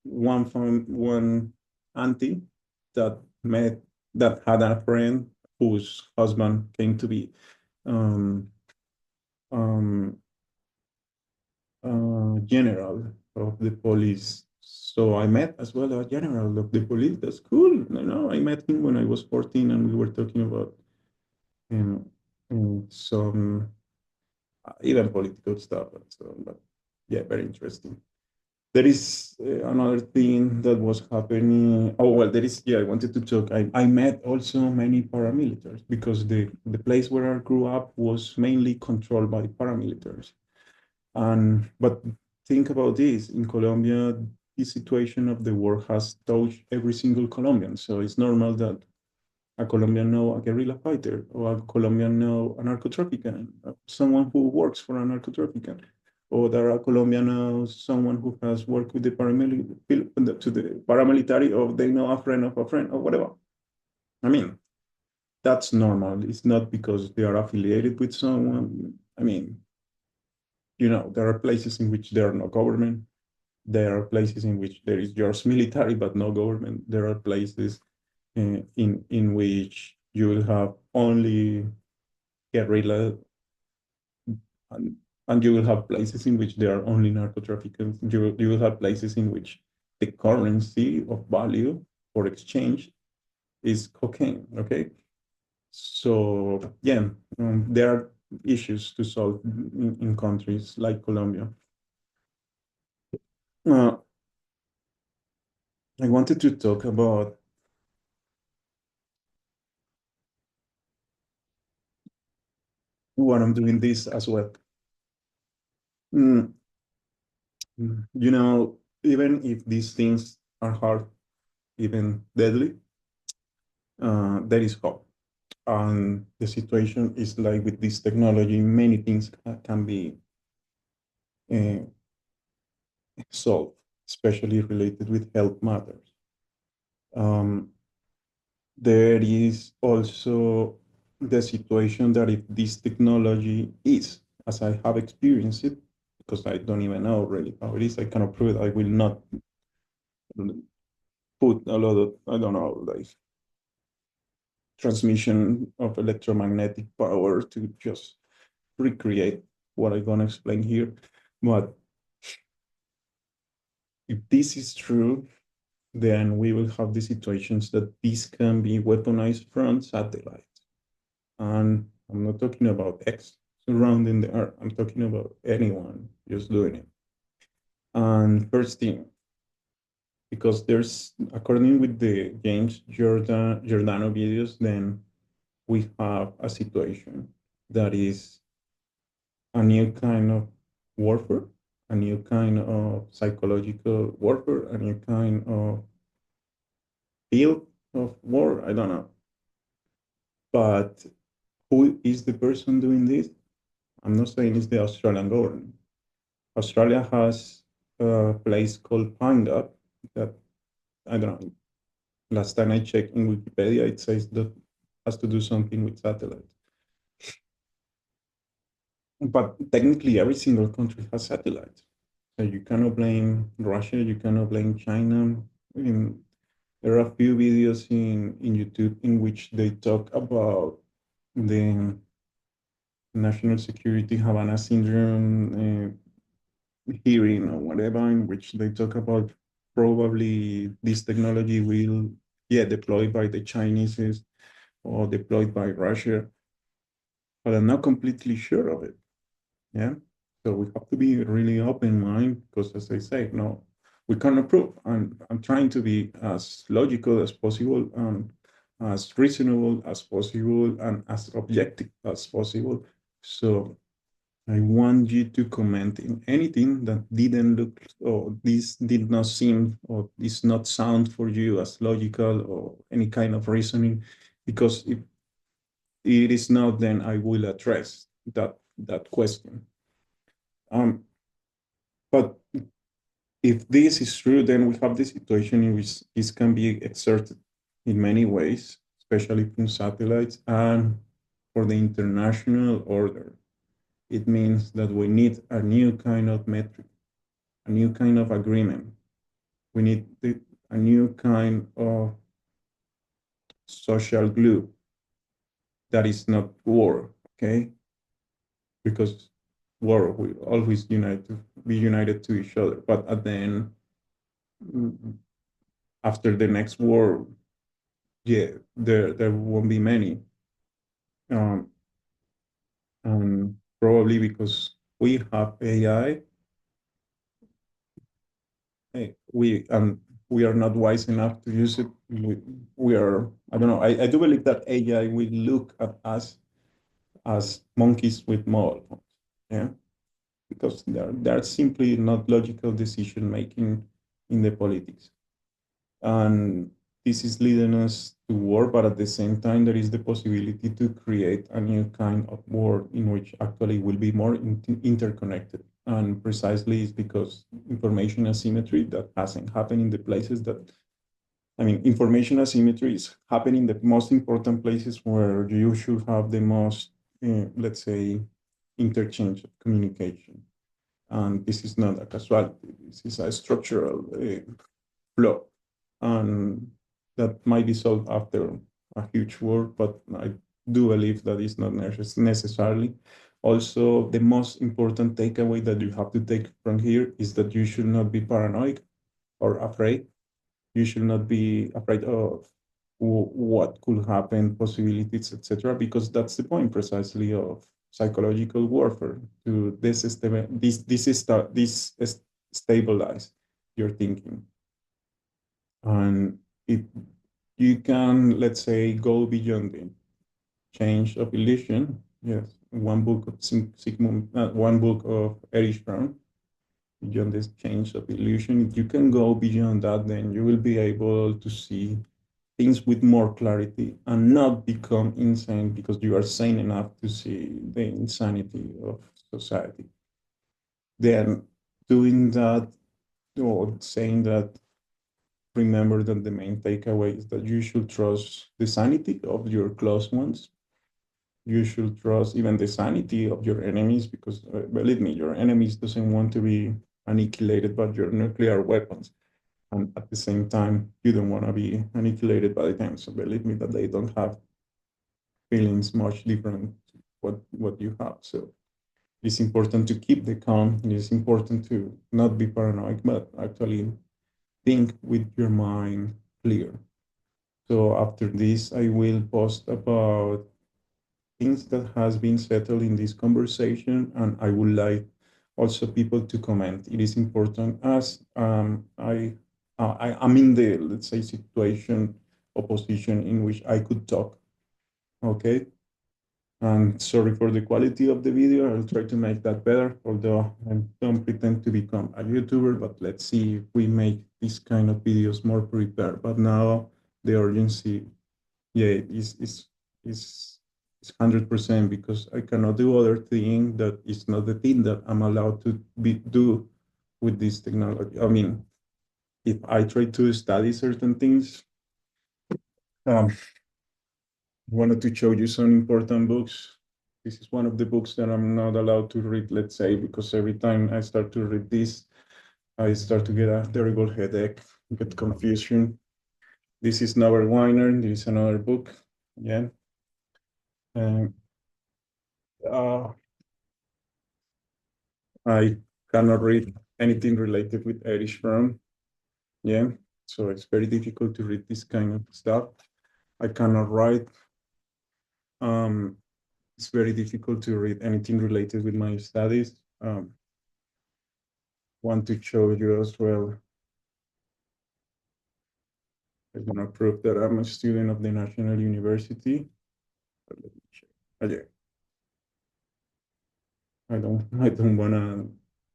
one auntie that met that had a friend whose husband came to be um, um, general of the police. So I met as well a general of the police. That's cool. I met him when I was 14, and we were talking about um, some even political stuff. And so, but yeah, very interesting. There is another thing that was happening. Oh well, there is. Yeah, I wanted to talk. I met also many paramilitaries because the place where I grew up was mainly controlled by paramilitaries. And but think about this: in Colombia, the situation of the war has touched every single Colombian. So it's normal that a Colombian know a guerrilla fighter, or a Colombian know a narco trafficker, someone who works for a narco trafficker, or that a Colombian knows someone who has worked with the paramilitary, or they know a friend of a friend, or whatever. I mean, that's normal. It's not because they are affiliated with someone. I mean, there are places in which there are no government. There are places in which there is just military but no government. There are places in which you will have only guerrilla, and, and you will have places in which there are only narco traffickers. You will have places in which the currency of value for exchange is cocaine. Okay, so yeah, there are issues to solve in countries like Colombia. Uh, I wanted to talk about what I'm doing this as well. Mm, even if these things are hard, even deadly, there is hope. And the situation is like with this technology, many things can be uh, solved, especially related with health matters. Um, there is also the situation that if this technology is, as I have experienced it, because I don't even know really how it is, I cannot prove it. I will not put a lot of, I don't know, like transmission of electromagnetic power to just recreate what I'm gonna explain here. But if this is true, then we will have the situations that this can be weaponized from satellite. And I'm not talking about X surrounding the Earth. I'm talking about anyone just doing it. And first thing, because there's, according with the James Giordano videos, then we have a situation that is a new kind of warfare, a new kind of psychological warfare, a new kind of field of war. I don't know. But who is the person doing this? I'm not saying it's the Australian government. Australia has a place called Pine Gap that, I don't know, last time I checked in Wikipedia, it says that has to do something with satellites. But technically, every single country has satellites. So you cannot blame Russia, you cannot blame China. There are a few videos in YouTube in which they talk about the national security Havana Syndrome hearing or whatever, in which they talk about probably this technology will get deployed by the Chinese or deployed by Russia, but I'm not completely sure of it. Yeah. So we have to be really open mind because, as I say, no, we cannot prove. And I'm trying to be as logical as possible and as reasonable as possible and as objective as possible. So I want you to comment in anything that didn't look or this did not seem or is not sound for you as logical or any kind of reasoning, because if it is not, then I will address that question. Um, but if this is true, then we have the situation in which this can be exerted in many ways, especially from satellites and for the international order. It means that we need a new kind of metric, a new kind of agreement. We need a new kind of social glue that is not war, okay? Because war, we always unite to be united to each other. But at the end, mm, after the next war, yeah, there won't be many. Um, and probably because we have AI, we are not wise enough to use it. We are, I don't know. I do believe that AI will look at us as monkeys with mobile phones. Yeah, because there are simply not logical decision making in the politics. And this is leading us to war, but at the same time, there is the possibility to create a new kind of world in which actually will be more interconnected. And precisely is because information asymmetry that hasn't happened in the places that, I mean, information asymmetry is happening in the most important places where you should have the most, let's say, interchange of communication. And this is not a casualty. This is a structural flaw. And that might be solved after a huge war, but I do believe that is not necessarily. Also, the most important takeaway that you have to take from here is that you should not be paranoid or afraid. You should not be afraid of what could happen, possibilities, etc., because that's the point precisely of psychological warfare to stabilize your thinking. And if you can, let's say, go beyond the change of illusion, yes, one book of Erich Fromm, beyond this change of illusion, if you can go beyond that, then you will be able to see things with more clarity and not become insane because you are sane enough to see the insanity of society. Then doing that or saying that, remember that the main takeaway is that you should trust the sanity of your close ones. You should trust even the sanity of your enemies because believe me, your enemies doesn't want to be annihilated by your nuclear weapons. And at the same time, you don't want to be annihilated by them. So believe me that they don't have feelings much different to what you have. So it's important to keep the calm. It is important to not be paranoid, but actually think with your mind clear. So after this, I will post about things that has been settled in this conversation, and I would like also people to comment. It is important as I am in the, let's say, situation or position in which I could talk. Okay. And sorry for the quality of the video. I'll try to make that better, although I don't pretend to become a YouTuber, but let's see if we make these kind of videos more prepared. But now the urgency, yeah, is 100% because I cannot do other thing that is not the thing that I'm allowed to do with this technology. I mean, if I try to study certain things, um, wanted to show you some important books. This is one of the books that I'm not allowed to read, let's say, because every time I start to read this, I start to get a terrible headache, get confusion. This is Norbert Weiner. This is another book. Yeah. Um, uh, I cannot read anything related with Irish firm. Yeah. So it's very difficult to read this kind of stuff. I cannot write. Um, it's very difficult to read anything related with my studies. Want to show you as well. I want to prove that I'm a student of the National University. Let me check. Oh, yeah. I don't wanna,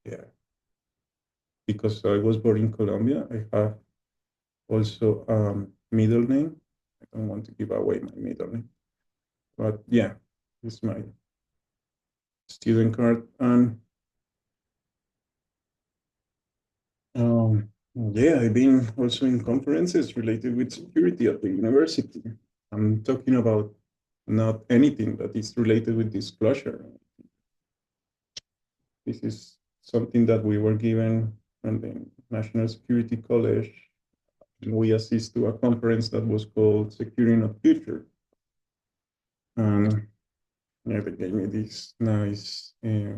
yeah, because I was born in Colombia. I have also middle name. I don't want to give away my middle name, but yeah, it's my student card. And yeah, I've been also in conferences related with security at the university. I'm talking about not anything that is related with disclosure. This is something that we were given from the National Security College. We assist to a conference that was called Securing the Future. Yeah, they gave me this nice key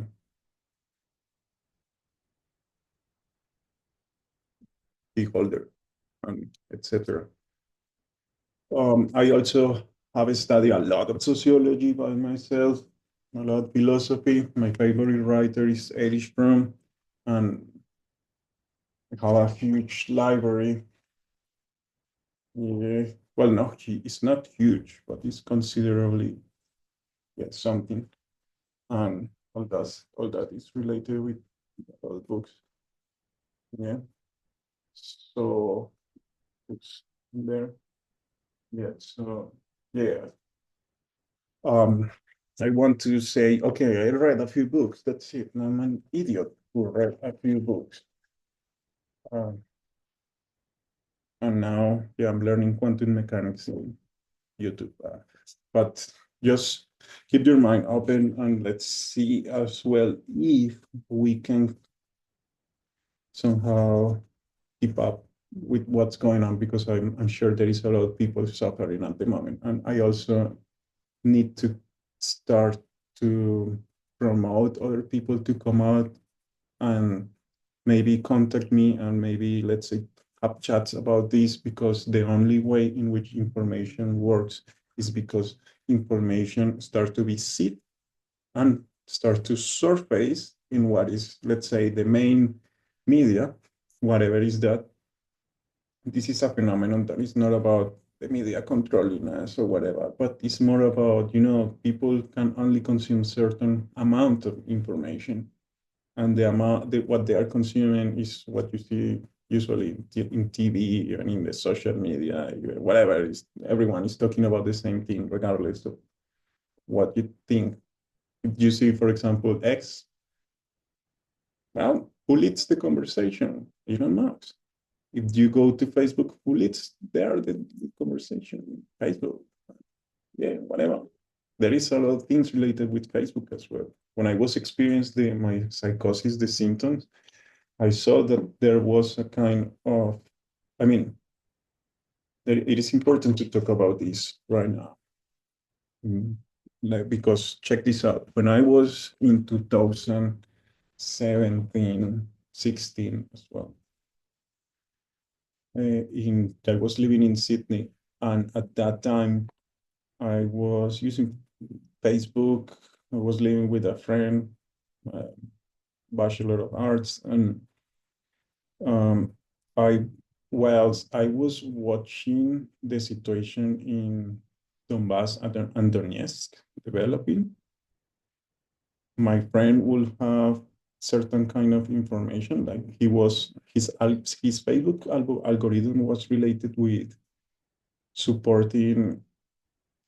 holder and etc. I also have studied a lot of sociology by myself, a lot of philosophy. My favorite writer is Erich Fromm, and I have a huge library. Yeah. Well, no, it's not huge, but it's considerably, yeah, something. And all that is related with all books. Yeah. So it's there. Yeah. So yeah. Um, I want to say, okay, I read a few books. That's it. I'm an idiot who read a few books. Um, and now, yeah, I'm learning quantum mechanics in YouTube. But just keep your mind open and let's see as well if we can somehow keep up with what's going on, because I'm sure there is a lot of people suffering at the moment. And I also need to start to promote other people to come out and maybe contact me, and maybe, let's say, have chats about this, because the only way in which information works is because information starts to be seen and start to surface in what is, let's say, the main media, whatever is that. This is a phenomenon that is not about the media controlling us or whatever, but it's more about, people can only consume certain amount of information, and what they are consuming is what you see usually in TV and in the social media, whatever. Everyone is talking about the same thing, regardless of what you think. If you see, for example, X, well, who leads the conversation? Elon Musk. If you go to Facebook, who leads there the conversation? Facebook. Yeah, whatever. There is a lot of things related with Facebook as well. When I was experiencing my psychosis, the symptoms, I saw that there was a kind of, I mean, it is important to talk about this right now. Mm, Like, because check this out. When I was in 2017, 16 as well, I was living in Sydney, and at that time I was using Facebook. I was living with a friend, uh, Bachelor of Arts, and um, I whilst I was watching the situation in Donbass and Donetsk developing, my friend will have certain kind of information, like his Facebook algorithm was related with supporting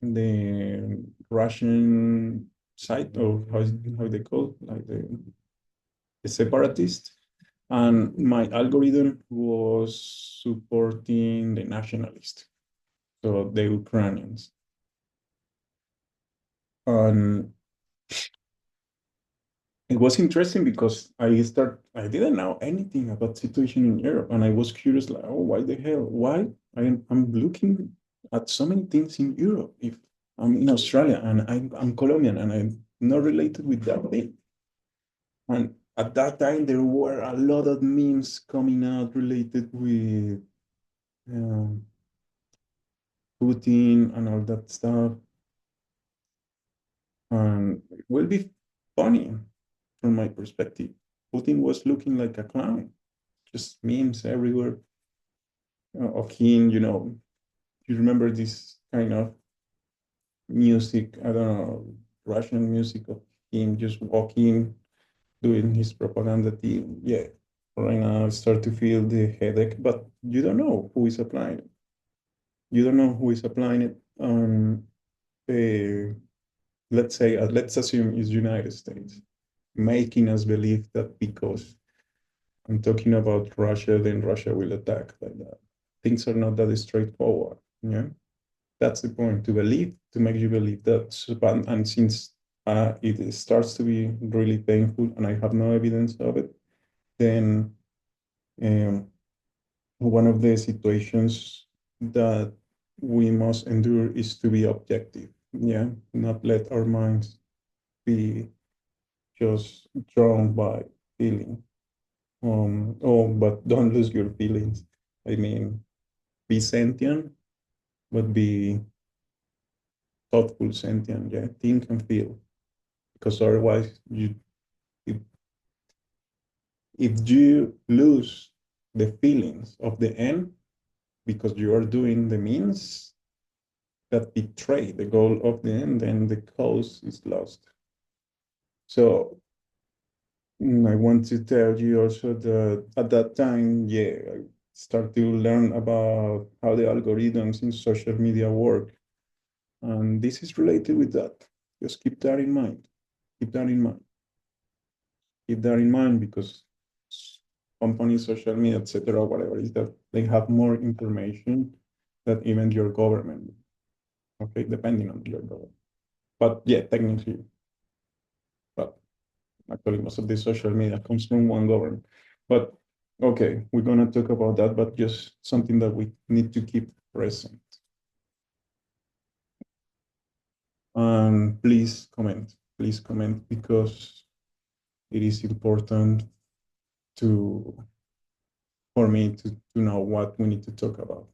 the Russian side, or how they call it, like the separatist, and my algorithm was supporting the nationalist, so the Ukrainians. And it was interesting because I didn't know anything about situation in Europe, and I was curious, like, oh, why the hell? Why I'm looking at so many things in Europe if I'm in Australia and I'm Colombian and I'm not related with that thing. And at that time, there were a lot of memes coming out related with um, Putin and all that stuff. And it will be funny from my perspective. Putin was looking like a clown, just memes everywhere of him. You remember this kind of music, I don't know, Russian music of him just walking, doing his propaganda team. Yeah, right now I start to feel the headache, but you don't know who is applying it. You don't know who is applying it. Uh, let's assume it's United States, making us believe that because I'm talking about Russia, then Russia will attack like that. Things are not that straightforward. Yeah, that's the point, to make you believe that. And since it starts to be really painful, and I have no evidence of it, then um, one of the situations that we must endure is to be objective. Yeah, not let our minds be just drawn by feeling. Oh, but don't lose your feelings. I mean, be sentient, but be thoughtful sentient. Yeah, think and feel, because otherwise, if, if you lose the feelings of the end because you are doing the means that betray the goal of the end, then the cause is lost. So I want to tell you also that at that time, yeah, I start to learn about how the algorithms in social media work. And this is related with that. Just keep that in mind. Keep that in mind. Keep that in mind, because companies, social media, etc., whatever is that, they have more information than even your government. Okay, depending on your government. But yeah, technically, but actually most of the social media comes from one government. But Okay, we're going to talk about that, but just something that we need to keep present. Please comment because it is important to for me to know what we need to talk about.